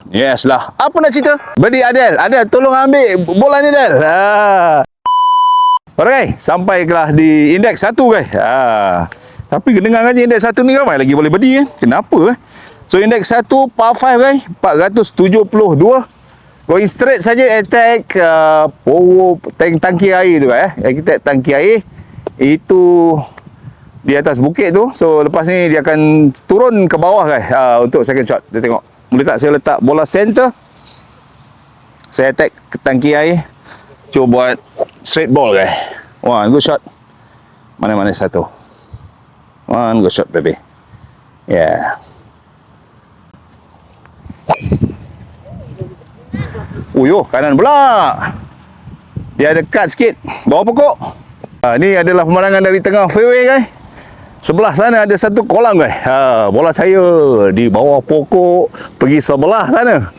Yes lah. Apa nak cerita? Bedi Adel. Adel, tolong ambil bola ni, Adel. Alright, sampailah di indeks 1 guys. Tapi dengar aja indeks 1 ni ramai lagi boleh bedi kan. Kenapa? So indeks 1 par 5 guys, 472. Going straight saja attack power tangki air tu guys. Kita tangki air itu di atas bukit tu. So lepas ni dia akan turun ke bawah guys. Untuk second shot. Kita tengok. Boleh tak saya letak bola center. Saya attack ke tangki air. Cuba buat straight ball guys. One good shot. Mana-mana satu. One good shot baby. Yeah. Uyuh, kanan pula. Dia ada cut sikit. Bawah pokok. Ni adalah pemandangan dari tengah fairway guys. Sebelah sana ada satu kolam guys. Bola saya di bawah pokok. Pergi sebelah sana.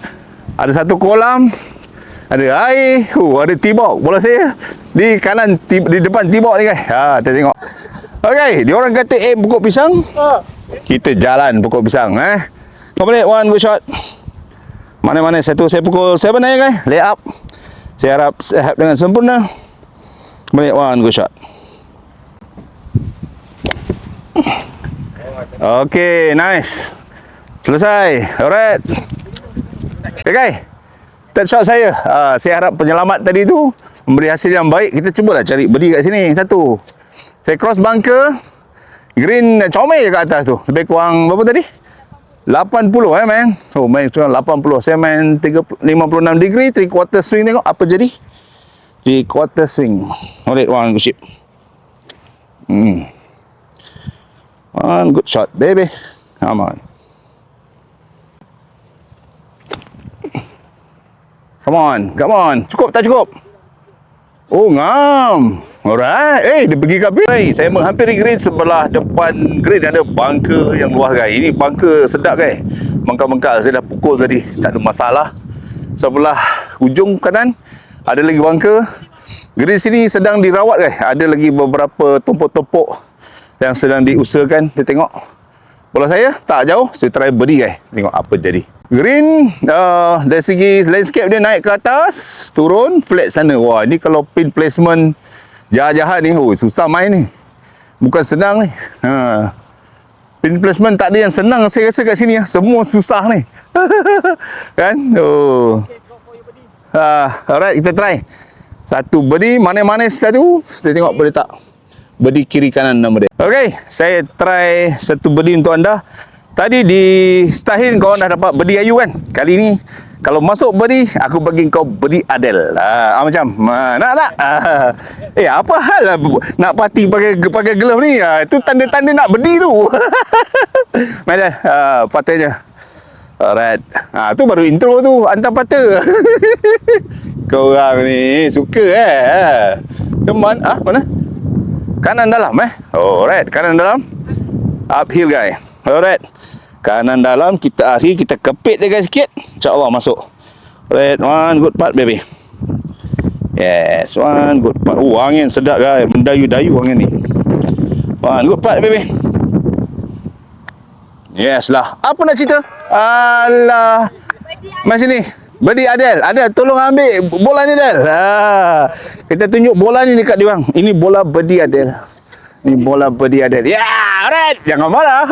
Ada satu kolam. Ada air. Ada tee-box. Bola saya di kanan, di depan tee-box ni guys. Kita tengok. Okay, dia orang kata aim pokok pisang. Kita jalan pokok pisang. Complete one good shot. Mana-mana satu. Saya pukul 7 aja guys. Lay up. Saya harap sehat dengan sempurna. Complete one good shot. Okay, nice. Selesai. Alright. Okay guys, third shot saya. Saya harap penyelamat tadi tu memberi hasil yang baik. Kita cubalah cari bedi kat sini. Satu. Saya cross bunker. Green comel je kat atas tu. Lebih kurang berapa tadi? 80 man. Oh, main curang 80. Saya main 56 degree, 3/4 swing. Tengok apa jadi. 3/4 swing. Alright, one good shot. One good shot, baby. Come on. Come on, come on. Cukup tak cukup? Oh, ngam. Alright. Dia pergi ke habis. Saya menghampiri green sebelah depan green ada bunker yang luas guys. Ini bunker sedap guys. Mengkal-mengkal. Saya dah pukul tadi. Tak ada masalah. Sebelah ujung kanan ada lagi bunker. Green sini sedang dirawat guys. Ada lagi beberapa tumpuk-tumpuk yang sedang diusahakan. Kita tengok. Bola saya tak jauh. Saya try beri guys. Tengok apa jadi. Green dari segi landscape dia naik ke atas, turun flat sana. Wah, ni kalau pin placement jahat-jahat ni, susah main ni. Bukan senang ni. Pin placement tak ada yang senang saya rasa kat sini. Semua susah ni. Kan? Alright, kita try. Satu bedi, mana-mana satu. Kita tengok boleh tak. Bedi kiri kanan nama dia. Okay, saya try satu bedi untuk anda. Tadi di Stahin kau dah dapat bedi Ayu kan. Kali ni kalau masuk bedi, aku bagi kau bedi Adel. Macam nak tak? Apa hal lah nak parti pakai glove ni? Itu tanda-tanda nak bedi tu. Madal, patahnya. Alright. Tu baru intro tu, hantar patah. Kau orang ni suka Cuman mana? Kanan dalam Alright, kanan dalam. Uphill guys. Alright. Kanan dalam kita akhir, kita kepit dia guys sikit. InsyaAllah masuk. Alright, one good putt baby. Yes, one good putt. Angin sedap guys. Mendayu-dayu angin ni. One good putt baby. Yes lah. Apa nak cerita? Alah. Mas sini. Bedi Adel. Adel, tolong ambil bola ni Adel. Kita tunjuk bola ni dekat dia orang. Ini bola bedi Adel. Ni bola bedi Adel. Ya, alright. Jangan marah.